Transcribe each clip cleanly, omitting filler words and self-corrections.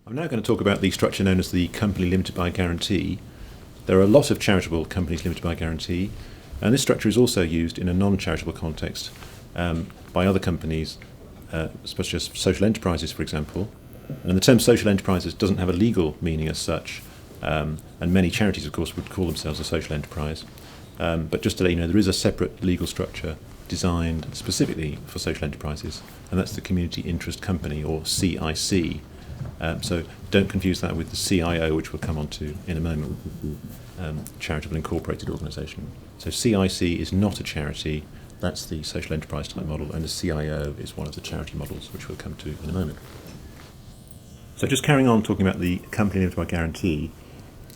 I'm now going to talk about the structure known as the company limited by guarantee. There are a lot of charitable companies limited by guarantee, and this structure is also used in a non-charitable context by other companies, such as social enterprises, for example. And the term social enterprises doesn't have a legal meaning as such, and many charities, of course, would call themselves a social enterprise. But just to let you know, there is a separate legal structure designed specifically for social enterprises, and that's the Community Interest Company, or CIC. So don't confuse that with the CIO, which we'll come on to in a moment, Charitable Incorporated organisation. So CIC is not a charity, that's the social enterprise type model, and the CIO is one of the charity models, which we'll come to in a moment. So just carrying on talking about the company limited by guarantee,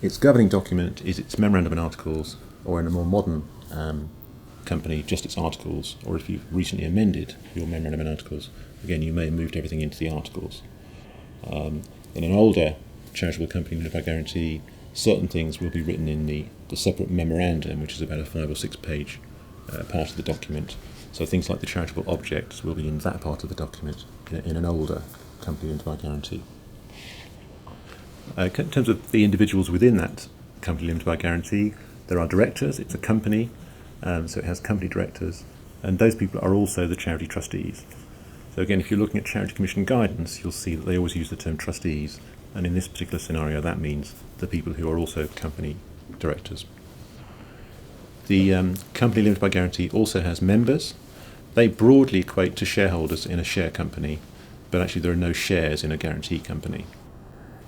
its governing document is its memorandum and articles, or in a more modern company, just its articles, or if you've recently amended your memorandum and articles, again, you may have moved everything into the articles. In an older charitable company limited by guarantee, certain things will be written in the separate memorandum, which is about a 5 or 6 page part of the document. So things like the charitable objects will be in that part of the document in an older company limited by guarantee. In terms of the individuals within that company limited by guarantee, there are directors. It's a company, so it has company directors, and those people are also the charity trustees. So again, if you're looking at Charity Commission guidance, you'll see that they always use the term trustees, and in this particular scenario that means the people who are also company directors. The company limited by guarantee also has members. They broadly equate to shareholders in a share company, but actually there are no shares in a guarantee company.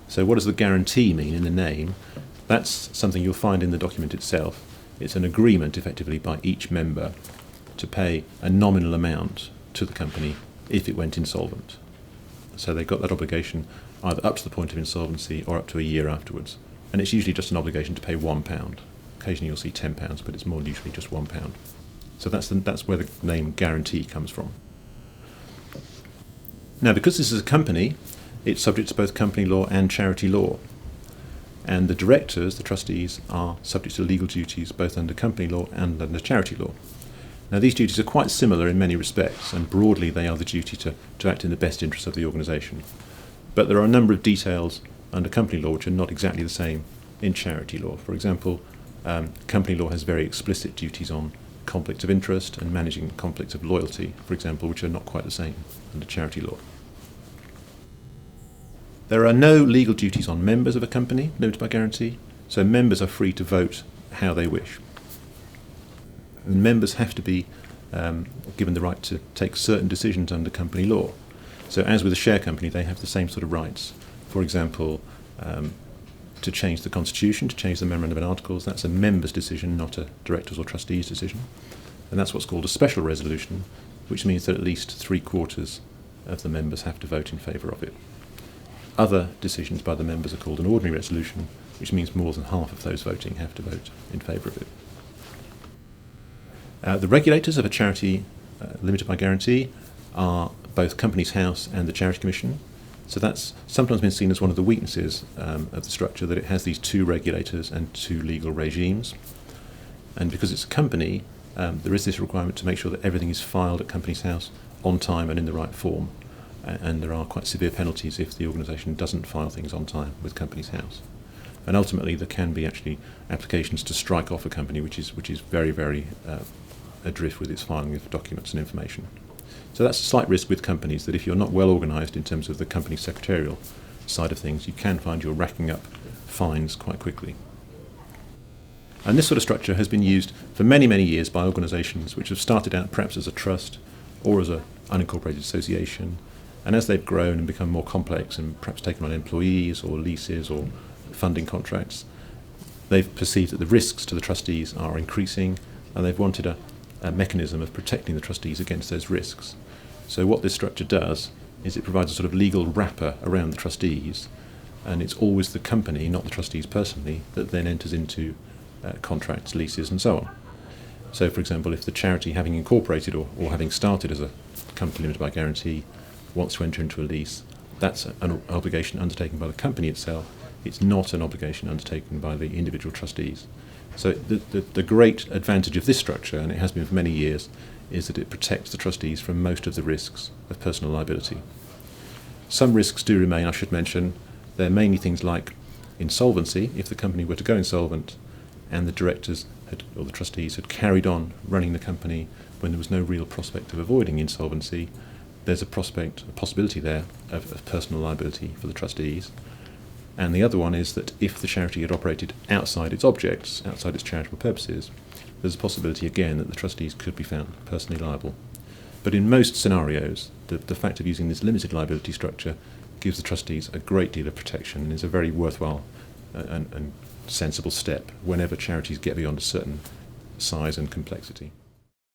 So what does the guarantee mean in the name? That's something you'll find in the document itself. It's an agreement effectively by each member to pay a nominal amount to the company if it went insolvent. So they've got that obligation either up to the point of insolvency or up to a year afterwards. And it's usually just an obligation to pay £1. Occasionally you'll see £10, but it's more usually just £1. So that's where the name guarantee comes from. Now, because this is a company, it's subject to both company law and charity law. And the directors, the trustees, are subject to legal duties both under company law and under charity law. Now, these duties are quite similar in many respects, and broadly they are the duty to act in the best interest of the organisation. But there are a number of details under company law which are not exactly the same in charity law. For example, company law has very explicit duties on conflict of interest and managing conflicts of loyalty, for example, which are not quite the same under charity law. There are no legal duties on members of a company limited by guarantee, so members are free to vote how they wish. And members have to be given the right to take certain decisions under company law. So as with a share company, they have the same sort of rights. For example, to change the constitution, to change the memorandum and articles, that's a member's decision, not a director's or trustee's decision. And that's what's called a special resolution, which means that at least 3/4 of the members have to vote in favour of it. Other decisions by the members are called an ordinary resolution, which means more than half of those voting have to vote in favour of it. The regulators of a charity limited by guarantee are both Companies House and the Charity Commission. So that's sometimes been seen as one of the weaknesses of the structure, that it has these 2 regulators and 2 legal regimes. And because it's a company, there is this requirement to make sure that everything is filed at Companies House on time and in the right form. And there are quite severe penalties if the organisation doesn't file things on time with Companies House. And ultimately there can be actually applications to strike off a company which is very, very adrift with its filing of documents and information. So that's a slight risk with companies, that if you're not well organised in terms of the company secretarial side of things, you can find you're racking up fines quite quickly. And this sort of structure has been used for many, many years by organisations which have started out perhaps as a trust or as an unincorporated association, and as they've grown and become more complex and perhaps taken on employees or leases or funding contracts, they've perceived that the risks to the trustees are increasing, and they've wanted a mechanism of protecting the trustees against those risks. So what this structure does is it provides a sort of legal wrapper around the trustees, and it's always the company, not the trustees personally, that then enters into contracts, leases and so on. So for example, if the charity, having incorporated or having started as a company limited by guarantee, wants to enter into a lease, that's an obligation undertaken by the company itself. It's not an obligation undertaken by the individual trustees. So the great advantage of this structure, and it has been for many years, is that it protects the trustees from most of the risks of personal liability. Some risks do remain, I should mention. They're mainly things like insolvency, if the company were to go insolvent and the directors or the trustees had carried on running the company when there was no real prospect of avoiding insolvency. There's a possibility there of personal liability for the trustees. And the other one is that if the charity had operated outside its objects, outside its charitable purposes, there's a possibility again that the trustees could be found personally liable. But in most scenarios, the fact of using this limited liability structure gives the trustees a great deal of protection and is a very worthwhile and sensible step whenever charities get beyond a certain size and complexity.